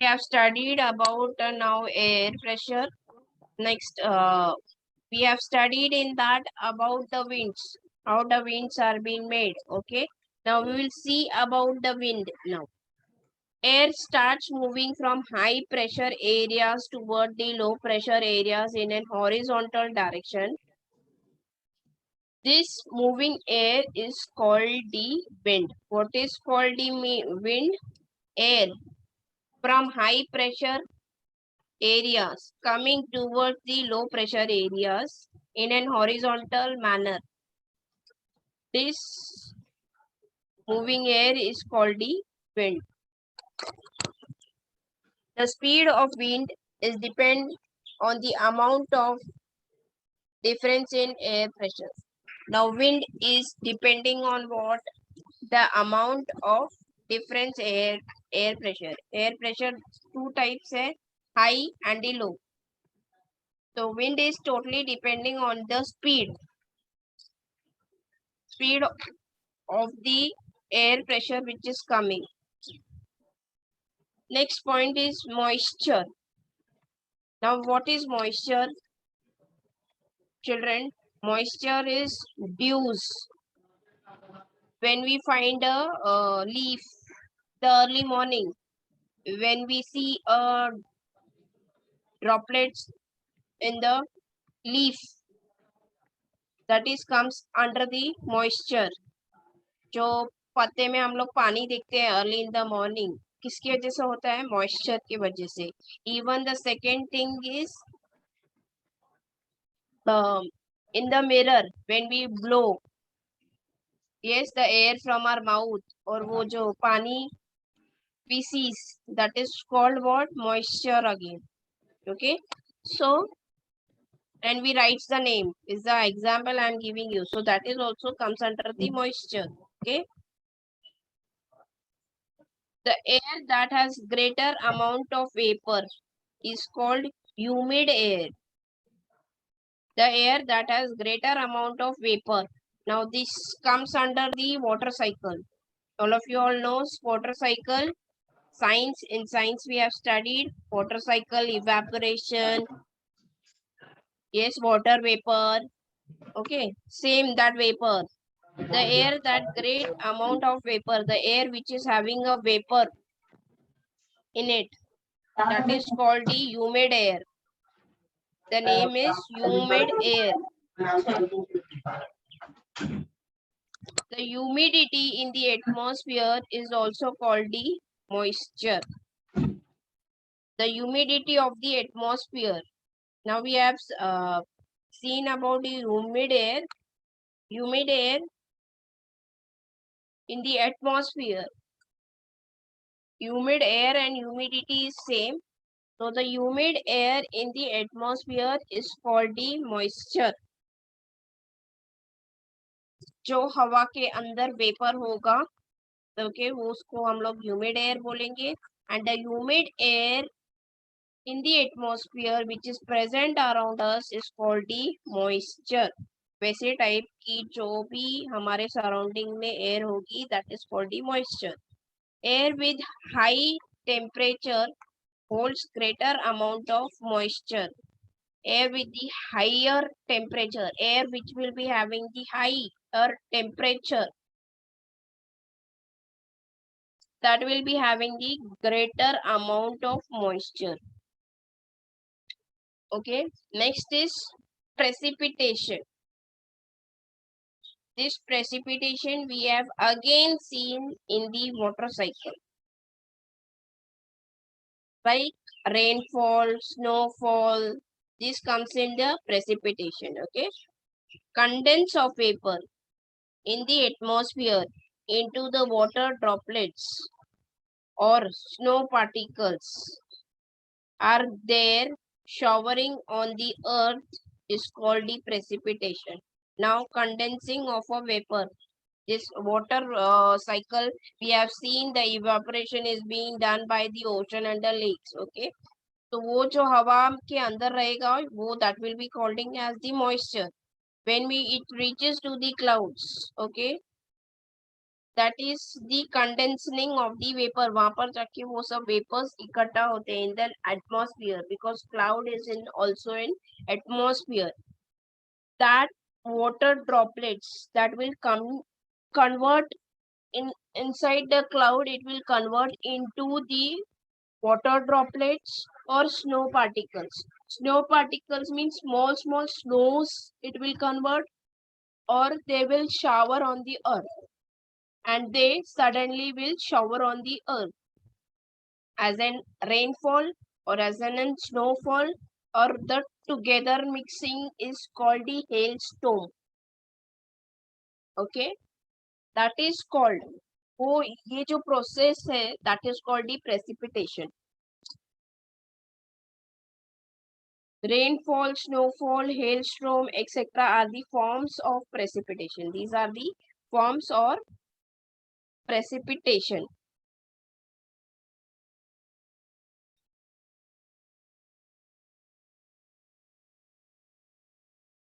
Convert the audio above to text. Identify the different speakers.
Speaker 1: We have studied about now air pressure. Next, we have studied in that about the winds, how the winds are being made. Okay. Now we will see about the wind now. Air starts moving from high pressure areas toward the low pressure areas in an horizontal direction. This moving air is called the wind. What is called the wind? Air from high pressure areas coming towards the low pressure areas in an horizontal manner. This moving air is called the wind. The speed of wind is depend on the amount of difference in air pressure. Now wind is depending on what? The amount of difference air pressure. Air pressure two types hai, high and the low. So wind is totally depending on the speed of the air pressure which is coming. Next point is moisture. Now what is moisture? Children, moisture is dews. When we find a leaf the early morning, when we see droplets in the leaf, that is comes under the moisture. जो पत्ते में हम लोग पानी देखते हैं early in the morning, किसकी वजह से होता है? मॉइस्चर की वजह से. Even the second thing is in the mirror when we blow, yes, the air from our mouth, और वो जो पानी we sees, that is called what? Moisture again. Okay, so and we writes the name is the example I am giving you, so that is also comes under the moisture. Okay, the air that has greater amount of vapor is called humid air. The air that has greater amount of vapor. Now this comes under the water cycle. All of you all knows water cycle. Science, in science we have studied water cycle, evaporation. Yes, water vapor. Okay, same that vapor. The air that great amount of vapor, the air which is having a vapor in it, that is called the humid air. The name is humid air. The humidity in the atmosphere is also called the moisture. The humidity of the atmosphere. Now we have seen about the humid air. Humid air in the atmosphere. Humid air and humidity is same. So the humid air in the atmosphere is called the moisture. जो हवा के अंदर vapour होगा, okay, वो उसको हम लोग humid air बोलेंगे. And the humid air in the atmosphere which is present around us is called the moisture. वैसे टाइप की जो भी हमारे सराउंडिंग में एयर होगी, that is called the moisture. Air with high temperature holds greater amount of moisture. Air with the higher temperature, air which will be having the higher temperature, that will be having the greater amount of moisture. Okay, next is precipitation. This precipitation we have again seen in the water cycle. Like rainfall, snowfall, this comes in the precipitation. Okay, condense of vapor in the atmosphere into the water droplets or snow particles are there showering on the earth is called the precipitation. Now condensing of a vapor, this water cycle we have seen the evaporation is being done by the ocean and the lakes. Okay, तो वो जो हवा के अंदर रहेगा वो that will be calling as the moisture. When it reaches to the clouds, okay, that is the condensing of the vapor. वहां पर जाके वो सब vapors इकट्ठा होते हैं in the atmosphere, because cloud is in also in atmosphere. That water droplets that will convert inside the cloud, it will convert into the water droplets or snow particles. Snow particles means small snows it will convert, or they will shower on the earth, and they suddenly will shower on the earth as an rainfall or as an snowfall, or the together mixing is called the hailstorm. Okay, that is called, वो ये जो process है, that is called the precipitation. Rainfall, snowfall, hailstorm, etc. are the forms of precipitation. These are the forms of precipitation.